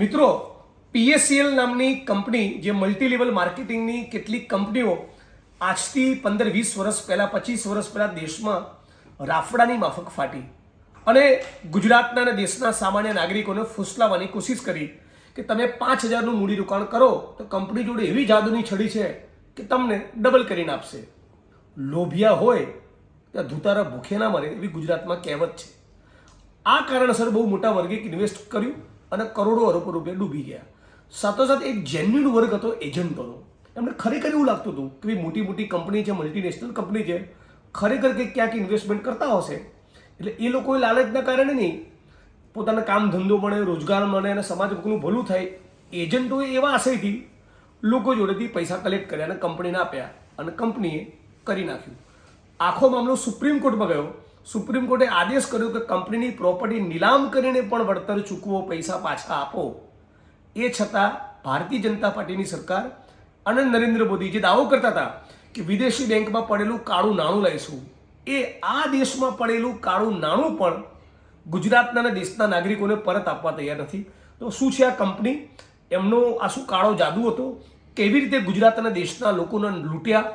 મિત્રો, PACL નામની company જે મલ્ટી લેવલ માર્કેટિંગની કેટલીક કંપનીઓ આજથી 15-20 વર્ષ પહેલાં 25 વર્ષ પહેલાં દેશમાં રાફડાની માફક ફાટી અને ગુજરાતના અને દેશના સામાન્ય નાગરિકોને ફૂસલાવવાની કોશિશ કરી કે તમે 5,000નું મૂડીરોકાણ કરો તો કંપની જોડે એવી જાદુની છડી છે કે તમને ડબલ કરીને આપશે. લોભિયા હોય ત્યાં ધુતારા ભૂખે ના મરે એવી ગુજરાતમાં કહેવત છે. આ કારણસર બહુ મોટા વર્ગે ઇન્વેસ્ટ કર્યું અને કરોડો અરબો રૂપિયા ડૂબી ગયા. સાથોસાથ એક જેન્યુન વર્ગ હતો એજન્ટોનો. એમને ખરેખર એવું લાગતું હતું કે મોટી મોટી કંપની છે, મલ્ટીનેશનલ કંપની છે, ખરેખર કે ક્યાંક ઇન્વેસ્ટમેન્ટ કરતા હશે એટલે એ લોકોએ લાલચના કારણે નહીં, પોતાના કામ ધંધો મળે, રોજગાર મળે અને સમાજનું ભલું થાય, એજન્ટોએ એવા આશયથી લોકો જોડેથી પૈસા કલેક્ટ કર્યા અને કંપનીને આપ્યા અને કંપનીએ કરી નાખ્યું. આખો મામલો સુપ્રીમ કોર્ટમાં ગયો. સુપ્રીમ કોર્ટે આદેશ કર્યો કે કંપનીની પ્રોપર્ટી નીલામ કરીને પણ વળતર ચૂકવો, પૈસા પાછા આપો. એ છતાં ભારતીય જનતા પાર્ટીની સરકાર અને નરેન્દ્ર મોદી જે દાવો કરતા હતા કે વિદેશી બેંકમાં પડેલું કાળું નાણું લઈશું, એ આ દેશમાં પડેલું કાળું નાણું પણ ગુજરાતના અને દેશના નાગરિકોને પરત આપવા તૈયાર નથી. તો શું છે આ કંપની? એમનો આ શું કાળો જાદુ હતો? કેવી રીતે ગુજરાત અને દેશના લોકોને લૂંટ્યા,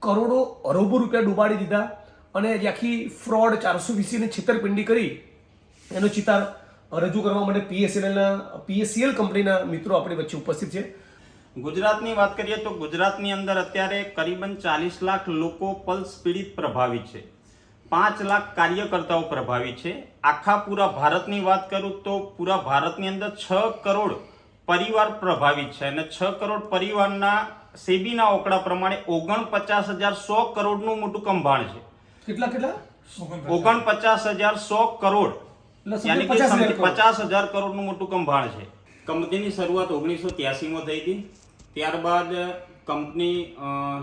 કરોડો અરબો રૂપિયા ડૂબાડી દીધા અને જે આખી ફ્રોડ 420ની છેતરપિંડી કરી એનો ચિતાર રજૂ કરવા માટે PACL કંપનીના મિત્રો આપણી વચ્ચે ઉપસ્થિત છે. ગુજરાતની વાત કરીએ તો ગુજરાતની અંદર અત્યારે કરીબન 40 લાખ લોકો પલ્સ પીડિત પ્રભાવિત છે, 5 લાખ કાર્યકર્તાઓ પ્રભાવિત છે. આખા પૂરા ભારતની વાત કરું તો પૂરા ભારતની અંદર 6 કરોડ પરિવાર પ્રભાવિત છે અને 6 કરોડ પરિવારના સેબીના આંકડા પ્રમાણે 49,100 કરોડનું મોટું કૌભાંડ છે. કેટલા 49,100 કરોડ, યાની કે 50,000 કરોડનું મોટું કૌભાંડ છે. કંપનીની શરૂઆત 1983માં થઈ હતી. ત્યારબાદ કંપની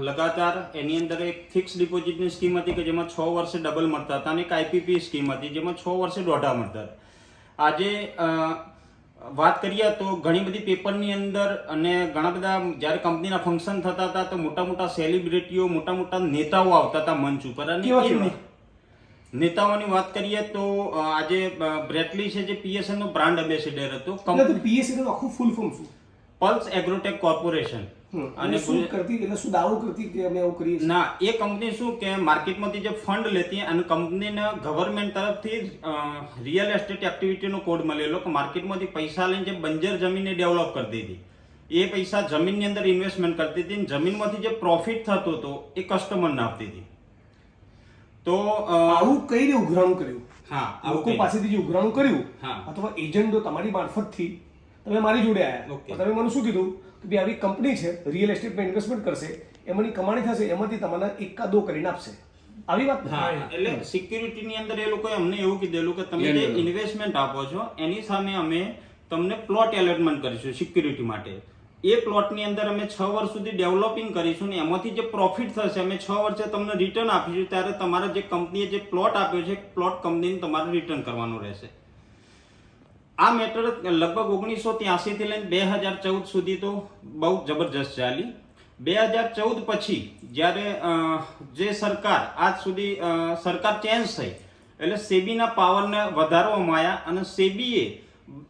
લગાતાર એની અંદર એક ફિક્સ ડિપોઝિટની સ્કીમ હતી કે જેમાં 6 વર્ષે ડબલ મળતા હતા અને એક IPP સ્કીમ હતી જેમાં 6 વર્ષે દોઢા મળતા હતા. આજે વાત કરીએ તો ઘણી બધી પેપરની અંદર અને ઘણા બધા જ્યારે કંપનીના ફંક્શન થતા હતા તો મોટા મોટા સેલિબ્રિટીઓ, મોટા મોટા નેતાઓ આવતા હતા મંચ ઉપર. અને નેતાઓની વાત કરીએ તો આજે બ્રેટલી છે જે PSL નો બ્રાન્ડ એમ્બેસેડર હતો. PACL નું આખું ફૂલ ફોર્મ શું? Pulse Agrotech corporation. અને શું કરતી, એટલે શું દાવો કરતી કે અમે આવું કરીએ? ના, એ કંપની શું કે માર્કેટમાંથી જે ફંડ લેતી અને કંપનીને ગવર્મેન્ટ તરફથી રિયલ એસ્ટેટ એક્ટિવિટીનો કોડ મળેલો કે માર્કેટમાંથી પૈસા લઈને જે બંજર જમીનને ડેવલપ કરતી હતી, એ પૈસા જમીનની અંદર ઇન્વેસ્ટમેન્ટ કરતી હતી અને જમીનમાંથી જે પ્રોફિટ થતો હતો એ કસ્ટમરને આપતી હતી. તો આવું કઈને ઉઘરાણું કર્યું? હા, લોકો પાસેથી જે ઉઘરાણું કર્યું હા, અથવા એજન્ટો તમારી મારફતથી તમે મારી જોડે આવ્યા, તમે મને શું કીધું કે ભાઈ આવી કંપની છે, રિયલ એસ્ટેટમાં ઇન્વેસ્ટમેન્ટ કરશે, એમાંની કમાણી થશે, એમાંથી તમને 1 કે 2 કરીને આપશે, આવી વાત? હા, એટલે સિક્યુરિટીની અંદર એ લોકોએ અમને એવું કીધેલું કે તમે જે ઇન્વેસ્ટમેન્ટ આપો છો એની સામે અમે તમને પ્લોટ એલોટમેન્ટ કરીશું સિક્યુરિટી માટે. એ પ્લોટની અંદર અમે 6 વર્ષ સુધી ડેવલપિંગ કરીશું ને એમાંથી જે પ્રોફિટ થશે અમે 6 વર્ષે તમને રિટર્ન આપીશું. ત્યારે તમારા જે કંપનીએ જે પ્લોટ આપ્યો છે પ્લોટ કંપનીને તમારે રિટર્ન કરવાનું રહેશે. આ મેટર લગભગ 1983 થી લઈને 2014 સુધી તો બહુ જબરજસ્ત ચાલી. 2014 પછી જ્યારે જે સરકાર આજ સુધી સરકાર ચેન્જ થઈ એટલે સેબીના પાવરને વધારવામાં આવ્યા અને સેબીએ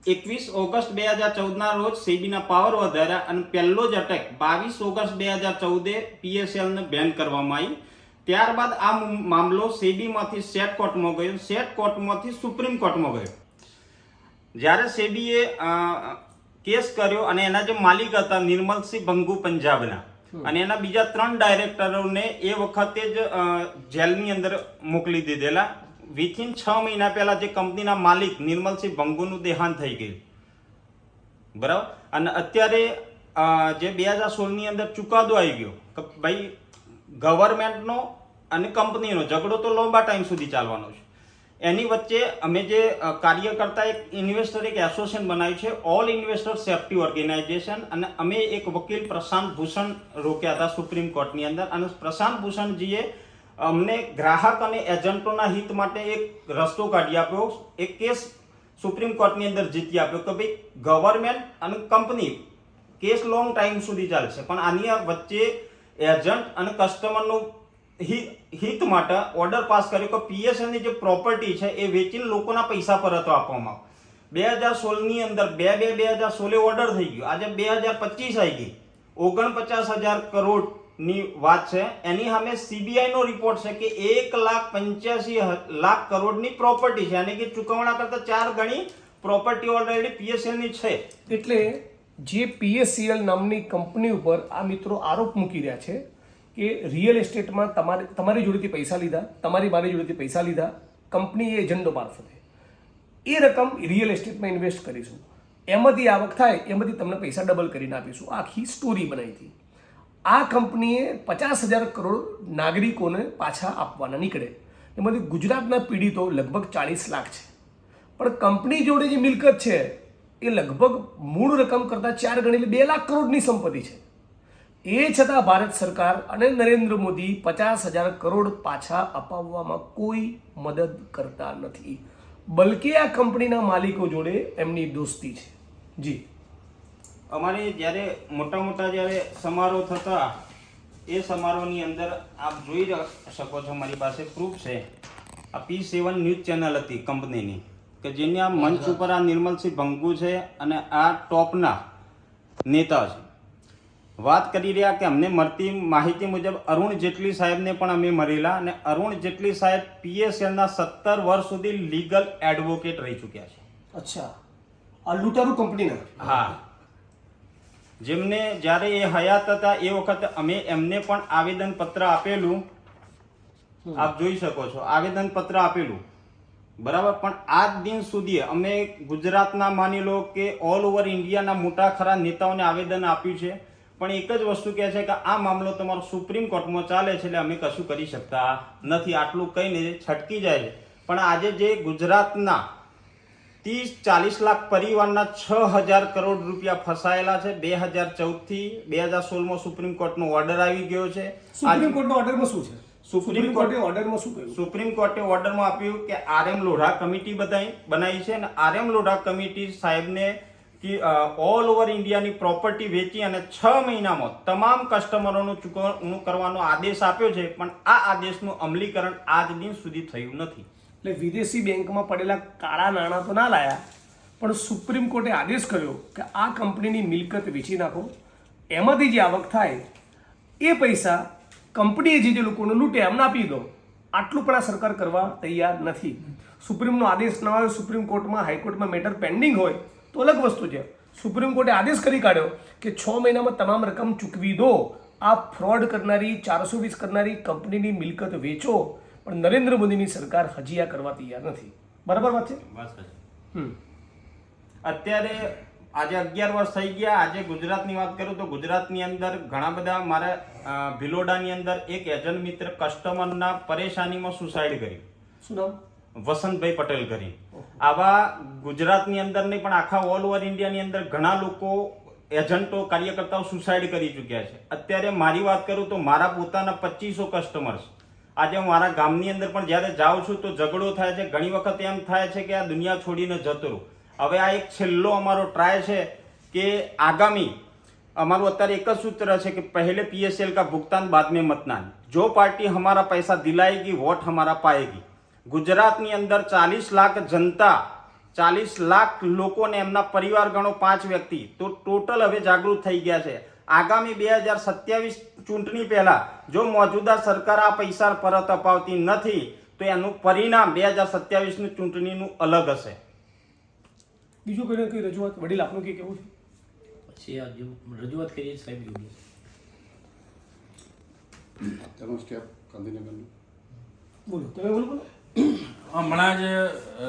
21 ઓગસ્ટ 2014ના રોજ સેબીના પાવર વધાર્યા અને પહેલો જ અટેક 22 ઓગસ્ટ 2014 PACL ને બેન કરવામાં આવી. ત્યારબાદ આ મામલો સેબીમાંથી સેટ કોર્ટમાં ગયો, સેટ કોર્ટમાંથી સુપ્રીમ કોર્ટમાં ગયો. જ્યારે સેબીએ કેસ કર્યો અને એના જે માલિક હતા નિર્મલસિંહ ભંગુ પંજાબના અને એના બીજા 3 ડાયરેક્ટરોને એ વખતે જ જેલની અંદર મોકલી દીધેલા. વિથિન 6 મહિના પહેલા જે કંપનીના માલિક નિર્મલસિંહ ભંગુનું દેહાંત થઈ ગયું, બરાબર. અને અત્યારે જે 2016ની અંદર ચુકાદો આવી ગયો કે ભાઈ ગવર્મેન્ટનો અને કંપનીનો ઝઘડો તો લાંબા ટાઈમ સુધી ચાલવાનો છે. એની વચ્ચે અમે જે કાર્યકર્તા એક ઇન્વેસ્ટર એક એસોસિએશન બનાવ્યું છે, ઓલ ઇન્વેસ્ટર સેફ્ટી ઓર્ગેનાઇઝેશન, અને અમે એક વકીલ પ્રશાંત ભૂષણ રોક્યા હતા સુપ્રીમ કોર્ટની અંદર. અને પ્રશાંત ભૂષણજીએ અમને ગ્રાહક અને એજન્ટોના હિત માટે એક રસ્તો કાઢી આપ્યો, એક કેસ સુપ્રીમ કોર્ટની અંદર જીતી આપ્યો કે ભાઈ ગવર્મેન્ટ અને કંપની કેસ લોંગ ટાઈમ સુધી ચાલશે પણ આની વચ્ચે એજન્ટ અને કસ્ટમરનું હિત માટે ઓર્ડર પાસ કર્યો કે PSL ની જે પ્રોપર્ટી છે એ વેચીને લોકોના પૈસા પરત આપવામાં આવે. 2016 ની અંદર 2016 ઓર્ડર થઈ ગયો, આજે 2025 આવી ગઈ, 49,000 કરોડ ની વાત છે. એની સામે સીબીઆઈ નો રિપોર્ટ છે કે 1,85,00,000 કરોડની પ્રોપર્ટી છે, યાની કે ચૂકવણા કરતા 4 ગણી પ્રોપર્ટી ઓલરેડી પીએસએલ ની છે. એટલે જે PSCL નામની કંપની ઉપર આ મિત્રો આરોપ મૂકી રહ્યા છે કે રિયલ એસ્ટેટમાં તમારી જોડેથી પૈસા લીધા, તમારી મારી જોડેથી પૈસા લીધા, કંપની એજન્ટો મારફતે એ રકમ રિયલ એસ્ટેટમાં ઇન્વેસ્ટ કરીશું, એમાંથી આવક થાય એમાંથી તમને પૈસા ડબલ કરીને આપીશું, આખી સ્ટોરી બનાવી હતી. આ કંપનીએ 50,000 કરોડ નાગરિકોને પાછા આપવાના નીકળે, એમાંથી ગુજરાતના પીડિતો લગભગ 40 લાખ છે. પણ કંપની જોડે જે મિલકત છે એ લગભગ મૂળ રકમ કરતાં 4 ગણી એટલે 2 લાખ કરોડની સંપત્તિ છે. એ છતાં ભારત સરકાર અને નરેન્દ્ર મોદી 50,000 કરોડ પાછા અપાવવામાં કોઈ મદદ કરતા નથી, બલકે આ કંપનીના માલિકો જોડે એમની દોસ્તી છે. જી, અમારે જ્યારે મોટા જ્યારે સમારોહ થતા, એ સમારોહની અંદર આપ જોઈ શકો છો, મારી પાસે પ્રૂફ છે. આ P7 ન્યૂઝ ચેનલ હતી કંપનીની, કે જેની આ મંચ ઉપર આ નિર્મલસિંહ ભંગુ છે અને આ ટોપના નેતા છે, વાત કરી રહ્યા કે અમને મળતી માહિતી મુજબ અરુણ જેટલી સાહેબને પણ અમે મળેલા, અને અરુણ જેટલી સાહેબ PSLના 17 વર્ષ સુધી લીગલ એડવોકેટ રહી ચૂક્યા છે. અચ્છા, આ લૂંટારૂ કંપનીના? હા, જેમને જ્યારે એ હયાત હતા એ વખતે અમે એમને પણ આવેદન પત્ર આપેલું, આપ જોઈ શકો છો, આવેદન પત્ર આપેલું, બરાબર. પણ આજ દિન સુધી અમે ગુજરાતના માની લો કે ઓલ ઓવર ઇન્ડિયાના મોટા ખરા નેતાઓને આવેદન આપ્યું છે, પણ એક જ વસ્તુ કહે છે કે આ મામલો તમારો સુપ્રીમ કોર્ટમાં ચાલે છે એટલે અમે કશું કરી શકતા નથી, આટલું કહીને છટકી જાય છે. પણ આજે જે ગુજરાતના 30-40 લાખ પરિવારના 6,000 કરોડ રૂપિયા ફસાયેલા છે, 2014 થી 2016માં સુપ્રીમ કોર્ટનો ઓર્ડર આવી ગયો છે. સુપ્રીમ કોર્ટના ઓર્ડરમાં શું છે? સુપ્રીમ કોર્ટે ઓર્ડરમાં શું કહ્યું? સુપ્રીમ કોર્ટે ઓર્ડરમાં આપ્યું કે RM લોઢા કમિટી બનાવી છે, અને RM લોઢા કમિટી સાહેબને ઓલ ઓવર ઇન્ડિયાની પ્રોપર્ટી વેચી અને 6 મહિનામાં તમામ કસ્ટમરોનું ચૂકવણું કરવાનો આદેશ આપ્યો છે, પણ આ આદેશનું અમલીકરણ આજ દિન સુધી થયું નથી. એટલે વિદેશી બેંકમાં પડેલા કાળા નાણાં તો ના લાયા, પણ સુપ્રીમ કોર્ટે આદેશ કર્યો કે આ કંપનીની મિલકત વેચી નાખો, એમાંથી જે આવક થાય એ પૈસા કંપનીએ જે લોકોને લૂંટે એમને આપી દો. આટલું પણ આ સરકાર કરવા તૈયાર નથી. સુપ્રીમનો આદેશ ન આવે, સુપ્રીમ કોર્ટમાં હાઈકોર્ટમાં મેટર પેન્ડિંગ હોય તો અલગ વસ્તુ છે. સુપ્રીમ કોર્ટે આદેશ કરી કાઢ્યો કે 6 મહિનામાં તમામ રકમ ચૂકવી દો, આ ફ્રોડ કરનારી 420 કરનારી કંપનીની મિલકત વેચો, પણ નરેન્દ્ર મોદીની સરકાર હજી આ કરવા તૈયાર નથી. બરાબર વાત છે? અત્યારે આજે 11 વર્ષ થઈ ગયા. આજે ગુજરાતની વાત કરું તો ગુજરાતની અંદર ઘણા બધા, મારા ભિલોડાની અંદર એક એજન્ટ મિત્ર કસ્ટમરના પરેશાનીમાં સુસાઇડ કર્યું. શું નામ? વસંતભાઈ પટેલ કરી. આવા ગુજરાતની અંદર નહીં પણ આખા ઓલ ઓવર ઇન્ડિયાની અંદર ઘણા લોકો, એજન્ટો, કાર્યકર્તાઓ સુસાઇડ કરી ચૂક્યા છે. અત્યારે મારી વાત કરું તો મારા પોતાના 2500 કસ્ટમર્સ, આજે હું મારા ગામની અંદર પણ જ્યારે જાઉં છું તો ઝઘડો થાય છે. ઘણી વખત એમ થાય છે કે આ દુનિયા છોડીને જતો રહું. હવે આ એક છેલ્લો અમારો ટ્રાય છે કે આગામી અમારું અત્યારે એક જ સૂત્ર છે કે પહેલે PSL का भुगतान बाद में मतदान. जो पार्टी हमारा पैसा दिलाएगी वोट हमारा पाएगी. ગુજરાતની અંદર 40 લાખ જનતા, 40 લાખ લોકોને એમના પરિવાર ગણો 5 વ્યક્તિ, તો ટોટલ હવે જાગૃત થઈ ગયા છે. આગામી 2027 ચૂંટણી પહેલા જો મોજૂદા સરકાર આ પૈસા પરત અપાવતી નથી તો એનું પરિણામ 2027ની ચૂંટણીનું અલગ હશે. બીજું કઈ રજૂઆત વડીલ આપનું કે કેવું છે? પછી આ રજૂઆત કરીએ સાહેબ, તેનો સ્ટેપ ગાંધીનગરનો બોલો, તમે બોલો. હમણાં જ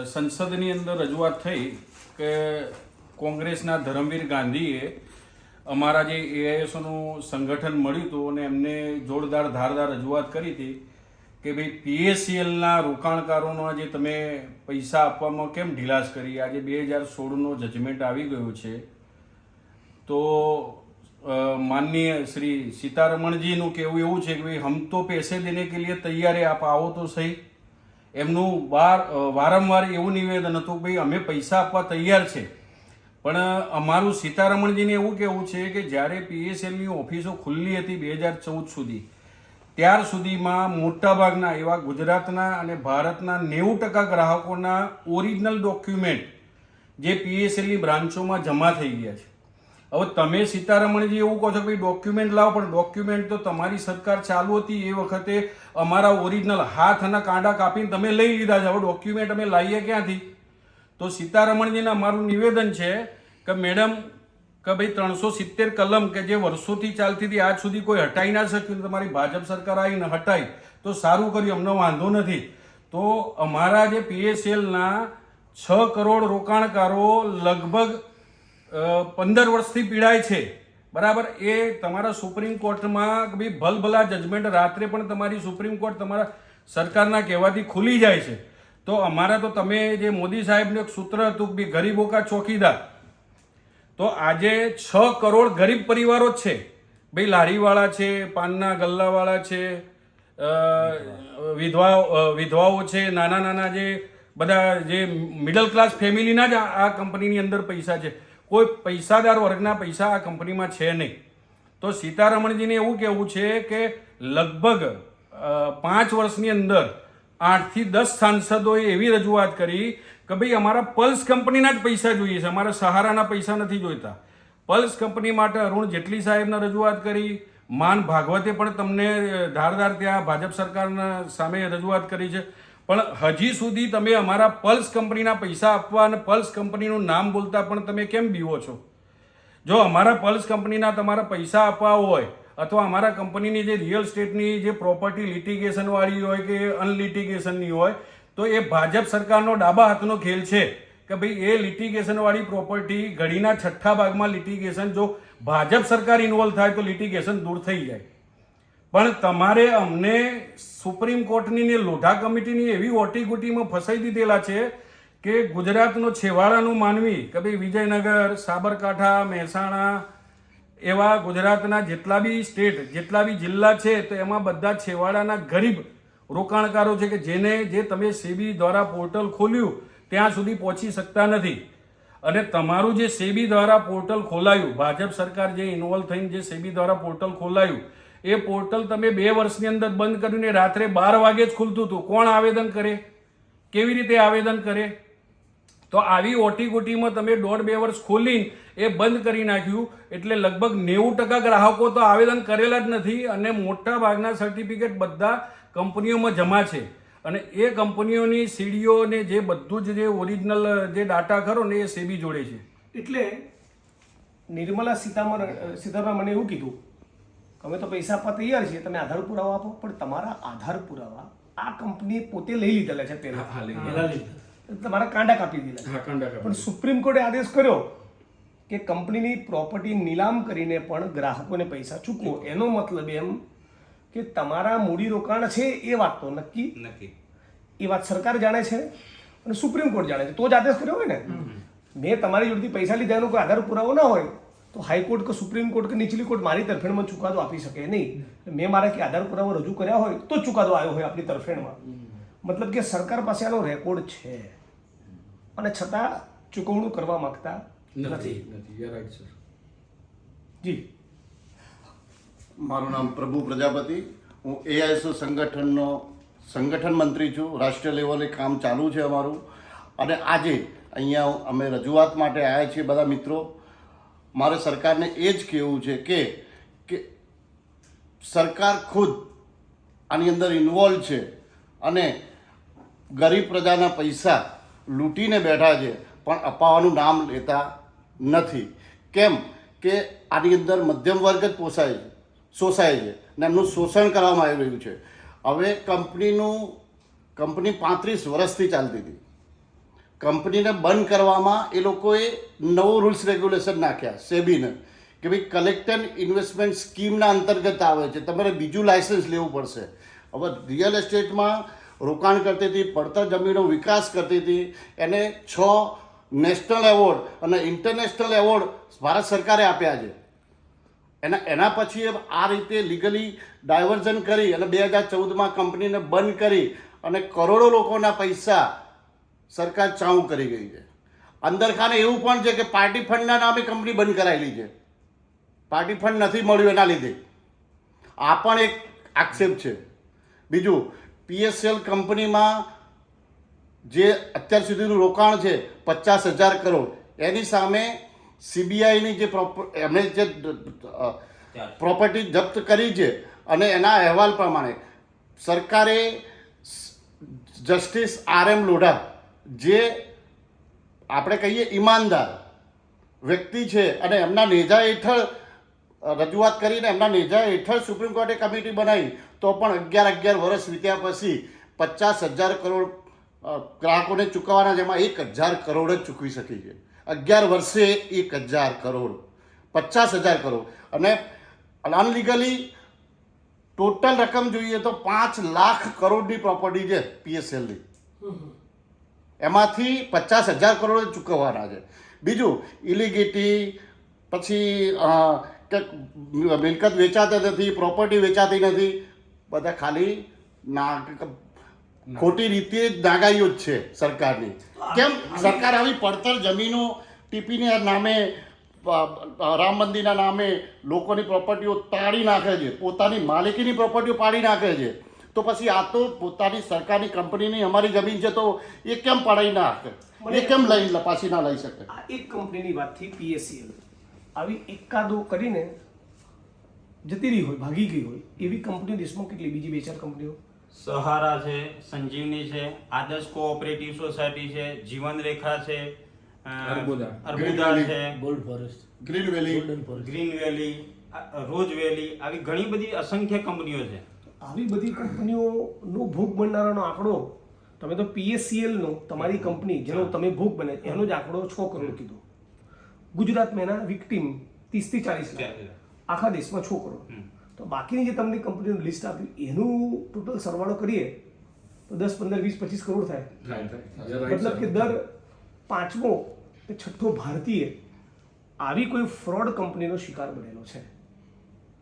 સંસદની અંદર રજૂઆત થઈ કે કોંગ્રેસના ધર્મવીર ગાંધીએ અમારા જે AISOનું સંગઠન મળ્યું હતું અને એમને જોરદાર ધારદાર રજૂઆત કરી હતી કે ભાઈ PSCLના રોકાણકારોના જે તમે પૈસા આપવામાં કેમ ઢીલાશ કરી. આજે 2016નો જજમેન્ટ આવી ગયું છે, તો माननीय श्री सीतारमणजीનું કહેવું એવું છે કે ભાઈ હમ તો પૈસે દેને કે लिए તૈયાર હે, આપ આવો તો સહી. એમનું વારંવાર એવું નિવેદન હતું કે ભાઈ અમે પૈસા આપવા તૈયાર છે, પણ અમારું સીતારમણજીને એવું કહેવું છે કે જ્યારે PSLની ઓફિસો ખુલ્લી હતી 2014 સુધી, ત્યાર સુધીમાં મોટાભાગના એવા ગુજરાતના અને ભારતના 90% ગ્રાહકોના ઓરિજિનલ ડોક્યુમેન્ટ જે પીએસએલની બ્રાન્ચોમાં જમા થઈ ગયા છે. હવે તમે સીતારમણજી એવું કહો છો કે ડોક્યુમેન્ટ લાવો, પણ ડોક્યુમેન્ટ તો તમારી સરકાર ચાલુ હતી એ વખતે અમારા ઓરિજિનલ હાથ અને કાંડા કાપીને તમે લઈ લીધા છે. હવે ડોક્યુમેન્ટ અમે લાવીએ ક્યાંથી? તો સીતારમણજીને અમારું નિવેદન છે કે મેડમ કે ભાઈ 370 કલમ કે જે વર્ષોથી ચાલતી હતી આજ સુધી કોઈ હટાઈ ના શક્યું, તમારી ભાજપ સરકાર આવીને હટાઈ તો સારું કર્યું, અમને વાંધો નથી. તો અમારા જે પીએસએલના 6 કરોડ રોકાણકારો લગભગ 15 વર્ષથી પીડાય છે, બરાબર. એ તમારા સુપ્રીમ કોર્ટમાં ભાઈ ભલભલા જજમેન્ટ રાત્રે પણ તમારી સુપ્રીમ કોર્ટ તમારા સરકારના કહેવાથી ખુલી જાય છે. તો અમારા તો તમે જે મોદી સાહેબનું એક સૂત્ર હતું કે ગરીબો કા ચોકીદાર, તો આજે 6 કરોડ ગરીબ પરિવારો જ છે ભાઈ. લારીવાળા છે, પાનના ગલ્લાવાળા છે, વિધવાઓ છે, નાના નાના જે બધા જે મિડલ ક્લાસ ફેમિલીના જ આ કંપનીની અંદર પૈસા છે. કોઈ પૈસાદાર વર્ગના પૈસા આ કંપનીમાં છે નહીં. તો સીતારમણજીને એવું કહેવું છે કે લગભગ 5 વર્ષની અંદર 8 થી 10 સાંસદોએ એવી રજૂઆત કરી કે ભાઈ અમારા પલ્સ કંપનીના જ પૈસા જોઈએ છે, અમારા સહારાના પૈસા નથી જોઈતા. પલ્સ કંપની માટે અરુણ જેટલી સાહેબને રજૂઆત કરી, માન ભાગવતે પણ તમને ધારદાર ત્યાં ભાજપ સરકારના સામે રજૂઆત કરી છે. પણ હજી સુધી તમે અમારા પલ્સ કંપનીના પૈસા આપવા અને પલ્સ કંપનીનું નામ બોલતા પણ તમે કેમ બીવો છો? જો અમારા પલ્સ કંપનીના તમારા પૈસા આપવા હોય અથવા અમારા કંપનીની જે રિયલ સ્ટેટની જે પ્રોપર્ટી લિટિગેશનવાળી હોય કે અનલિટિગેશનની હોય તો એ ભાજપ સરકારનો ડાબા હાથનો ખેલ છે કે ભાઈ એ લિટિગેશનવાળી પ્રોપર્ટી ઘડીના 6થા ભાગમાં લિટિગેશન જો ભાજપ સરકાર ઇન્વોલ્વ થાય તો લિટિગેશન દૂર થઈ જાય. પણ તમારે અમને સુપ્રીમ કોર્ટની ને લોઢા કમિટીની એવી ઓટીગુટીમાં ફસાઈ દીધેલા છે કે ગુજરાતનો છેવાડાનો માનવી કે ભાઈ વિજયનગર, સાબરકાંઠા, મહેસાણા એવા ગુજરાતના જેટલા બી સ્ટેટ, જેટલા બી જિલ્લા છે તો એમાં બધા છેવાડાના ગરીબ રોકાણકારો છે કે જે તમે સેબી દ્વારા પોર્ટલ ખોલ્યું ત્યાં સુધી પહોંચી શકતા નથી. અને તમારું જે સેબી દ્વારા પોર્ટલ ખોલાયું, ભાજપ સરકાર જે ઇન્વોલ્વ થઈને જે સેબી દ્વારા પોર્ટલ ખોલાયું એ પોર્ટલ તમે 2 વર્ષની અંદર બંધ કરીને રાત્રે 12 વાગે જ ખુલતું હતું. કોણ આવેદન કરે? કેવી રીતે આવેદન કરે? તો આવી ઓટીગોટીમાં તમે 1.5-2 વર્ષ ખોલીને એ બંધ કરી નાખ્યું. એટલે લગભગ 90% ગ્રાહકો તો આવેદન કરેલા જ નથી અને મોટા ભાગના સર્ટિફિકેટ બધા કંપનીઓમાં જમા છે. અને એ કંપનીઓની સીડીઓ ને જે બધું જ જે ઓરિજિનલ જે ડાટા ખરો ને એ સેબી જોડે છે. એટલે નિર્મલા સીતારમણ મને એવું કીધું અમે તો પૈસા આપવા તૈયાર છીએ, તમે આધાર પુરાવા આપો. પણ તમારા આધાર પુરાવા આ કંપની પોતે લઈ લીધેલા છે પહેલા, તમારા કાંડા કાપી દીધા. પણ સુપ્રીમ કોર્ટે આદેશ કર્યો કે કંપનીની પ્રોપર્ટી નીલામ કરીને પણ ગ્રાહકોને પૈસા ચૂકવો. એનો મતલબ એમ કે તમારા મૂડી રોકાણ છે એ વાત તો નક્કી એ વાત સરકાર જાણે છે અને સુપ્રીમ કોર્ટ જાણે છે, તો જ આદેશ કર્યો હોય ને. મેં તમારી જોડેથી પૈસા લીધા એનો કોઈ આધાર પુરાવો ના હોય તો હાઈકોર્ટ કે સુપ્રીમ કોર્ટ કે નીચલી કોર્ટ મારી તરફેણમાં ચુકાદો આપી શકે નહીં. મેં મારા કે આધાર પુરાવો રજૂ કર્યા હોય તો ચુકાદો આવ્યો હોય આપણી તરફેણમાં. મતલબ કે સરકાર પાસે આનો રેકોર્ડ છે અને છતાં ચૂકવણું કરવા માંગતા નથી. જી, મારું નામ પ્રભુ પ્રજાપતિ, હું એઆઈએસઓ સંગઠનનો સંગઠન મંત્રી છું. રાષ્ટ્રીય લેવલે કામ ચાલુ છે અમારું. અને આજે અહીંયા અમે રજૂઆત માટે આવ્યા છીએ બધા મિત્રો. મારે સરકારને એ જ કહેવું છે કે સરકાર ખુદ આની અંદર ઇન્વોલ્વ છે અને ગરીબ પ્રજાના પૈસા લૂંટીને બેઠા છે પણ અપાવવાનું નામ લેતા નથી. કેમ કે આની અંદર મધ્યમ વર્ગ જ શોષાય છે ને એમનું શોષણ કરવામાં આવી રહ્યું છે. હવે કંપની 35 વર્ષથી ચાલતી હતી. કંપનીને બંધ કરવામાં એ લોકોએ નવો રૂલ્સ રેગ્યુલેશન નાખ્યા સેબીને કે ભાઈ કલેક્ટેડ ઇન્વેસ્ટમેન્ટ સ્કીમના અંતર્ગત આવે છે, તમારે બીજું લાયસન્સ લેવું પડશે. હવે રિયલ એસ્ટેટમાં રોકાણ કરતી હતી, પડતર જમીનો વિકાસ કરતી હતી, એને 6 નેશનલ એવોર્ડ અને ઇન્ટરનેશનલ એવોર્ડ ભારત સરકારે આપ્યા છે. એના પછી આ રીતે લીગલી ડાયવર્ઝન કરી અને 2014માં કંપનીને બંધ કરી અને કરોડો લોકોના પૈસા સરકાર ચાઉ કરી ગઈ છે. અંદર ખાને એવું પણ છે કે પાર્ટી ફંડના નામે કંપની બંધ કરાયેલી છે. પાર્ટી ફંડ નથી મળ્યું એના લીધે આ પણ એક આક્ષેપ છે. બીજું, પીએસએલ કંપનીમાં જે અત્યાર સુધીનું રોકાણ છે 50,000 કરોડ, એની સામે CBIની જે એમણે જે પ્રોપર્ટી જપ્ત કરી છે અને એના અહેવાલ પ્રમાણે સરકારે જસ્ટિસ RM લોઢા, જે આપણે કહીએ ઈમાનદાર વ્યક્તિ છે, અને એમના નેજા હેઠળ રજૂઆત કરીને એમના નેજા હેઠળ સુપ્રીમ કોર્ટે કમિટી બનાવી, તો પણ 11 વર્ષ વીત્યા પછી 50,000 કરોડ ગ્રાહકોને ચૂકવવાના, જેમાં 1,000 કરોડ જ ચૂકવી શકી છે. 11 વર્ષે 1,000 કરોડ, 50,000 કરોડ. અને અનલીગલી ટોટલ રકમ જોઈએ તો 5 લાખ કરોડની પ્રોપર્ટી છે PSLની, એમાંથી 50,000 કરોડ ચૂકવવાના છે. બીજું ઇલિગિટી, પછી કે મિલકત વેચાતી નથી, પ્રોપર્ટી વેચાતી નથી, બધા ખાલી ખોટી રીતે નાગાઈઓ જ છે સરકારની. કેમ સરકાર આવી પડતર જમીનો ટીપીને નામે, રામ મંદિરના નામે લોકોની પ્રોપર્ટીઓ તાળી નાખે છે, પોતાની માલિકીની પ્રોપર્ટીઓ પાડી નાખે છે? તો પછી આ તો પોતાની સરકારની કંપનીની અમારી જમીન છે, તો એ કેમ પડાઈ ના શકે? એ કેમ પાછી ના લઈ શકે? આ એક કંપનીની વાત થઈ PSCL. આવી એકાદો કરીને જતી રહી હોય, ભાગી ગઈ હોય એવી કંપનીઓ દેશમાં કેટલી? બીજી 2-4 કંપનીઓ સહારા છે, સંજીવની છે, આદર્શ કોઓપરેટિવ સોસાયટી છે, જીવન રેખા છે, અર્બુદા છે, ગોલ્ડ ફોરેસ્ટ, ગ્રીન વેલી, ગોલ્ડન ફોરેસ્ટ, ગ્રીન વેલી, રોજ વેલી, આવી ઘણી બધી અસંખ્ય કંપનીઓ છે. આવી બધી કંપનીઓનો ભોગ બનનારાનો આંકડો, તમે તો PSCL નો, તમારી કંપની જેનો તમે ભોગ બને એનો જ આંકડો 6 કરોડ કીધો. ગુજરાતમાં એના વિક્ટીમ 30 થી 40 લાખ, આખા દેશમાં 6 કરોડ. તો બાકીની જે તમને કંપનીનું લિસ્ટ આપ્યું એનું ટોટલ સરવાળો કરીએ તો 10, 15, 20, 25 કરોડ થાય. મતલબ કે દર 5મો કે 6થો ભારતીય આવી કોઈ ફ્રોડ કંપનીનો શિકાર બનેલો છે,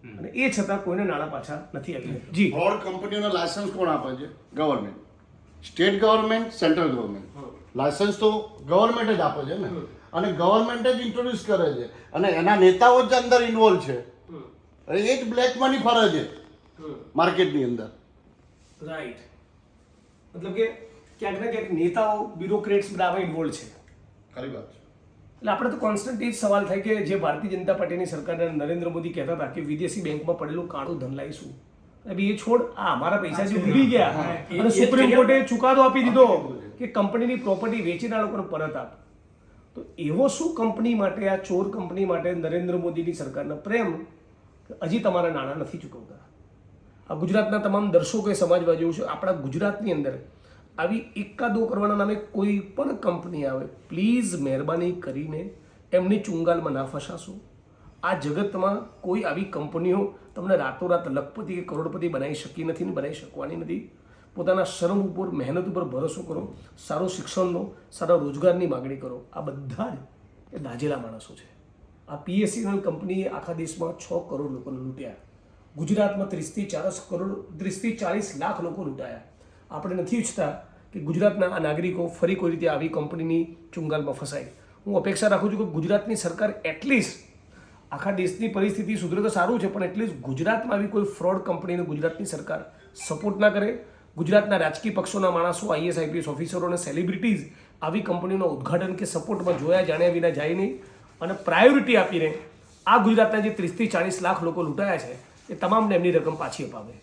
અને એ છતાં કોઈને નાણાં પાછા નથી આવ્યા. જી, ફ્રોડ કંપનીઓના લાયસન્સ કોણ આપે છે? Government, state government, central government. Licence તો ગવર્મેન્ટ જ આપે છે ને, અને ગવર્મેન્ટ જ ઇન્ટ્રોડ્યુસ કરે છે, અને એના નેતાઓ જ અંદર ઇન્વોલ્વ છે. એ જ બ્લેક મની ફરે છે માર્કેટની અંદર. રાઈટ. મતલબ કે ક્યાંક ને ક્યાંક નેતાઓ, બ્યુરોક્રેટ્સ બધા આમાં ઇન્વોલ્વ છે. ખરી વાત છે. એટલે આપણે તો કોન્સ્ટન્ટ એ જ સવાલ થાય કે જે ભારતીય જનતા પાર્ટીની સરકારે નરેન્દ્ર મોદી કહેતા હતા કે વિદેશી બેંકમાં પડેલું કાળું ધન લાવીશું, એ છોડ, આ અમારા પૈસા જે ભૂલી ગયા, અને સુપ્રીમ કોર્ટે ચુકાદો આપી દીધો કે કંપનીની પ્રોપર્ટી વેચીને લોકોને પરત આપ. તો એવો શું કંપની માટે, આ ચોર કંપની માટે નરેન્દ્ર મોદીની સરકારનો પ્રેમ હજી તમારા નાણાં નથી ચૂકવતા? આ ગુજરાતના તમામ દર્શકોએ સમજવા જેવું છે. આપણા ગુજરાતની અંદર આવી એકાદો કરવાના નામે કોઈ પણ કંપની આવે, પ્લીઝ મહેરબાની કરીને એમની ચુંગાલમાં ના ફસાશો. આ જગતમાં કોઈ આવી કંપનીઓ તમને રાતોરાત લખપતિ કે કરોડપતિ બનાવી શકી નથી ને બનાવી શકવાની નથી. પોતાના શ્રમ ઉપર, મહેનત ઉપર ભરોસો કરો, સારું શિક્ષણનો, સારા રોજગારની માગણી કરો. આ બધા જ એ દાજેલા માણસો છે. આ PSCL કંપનીએ આખા દેશમાં 6 કરોડ લોકોને લૂંટ્યા. ગુજરાતમાં 30 થી 40 લાખ લોકો લૂંટાયા. આપણે નથી ઈચ્છતા કે ગુજરાતના આ નાગરિકો ફરી કોઈ રીતે આવી કંપનીની ચુંગાલમાં ફસાય. હું અપેક્ષા રાખું છું કે ગુજરાતની સરકાર એટલીસ્ટ, આખા દેશની પરિસ્થિતિ સુધરે તો સારું છે, પણ એટલીસ્ટ ગુજરાતમાં આવી કોઈ ફ્રોડ કંપનીને ગુજરાતની સરકાર સપોર્ટ ના કરે. ગુજરાતના રાજકીય પક્ષોના માણસો, IAS IPS ઓફિસરો અને સેલિબ્રિટીઝ આવી કંપનીનો ઉદ્ઘાટન કે સપોર્ટમાં જોયા જાણ્યા વિના જાય નહીં, અને પ્રાયોરિટી આપીને આ ગુજરાતના જે 30 થી 40 લાખ લોકો લૂંટાયા છે એ તમામને એમની રકમ પાછી અપાવે.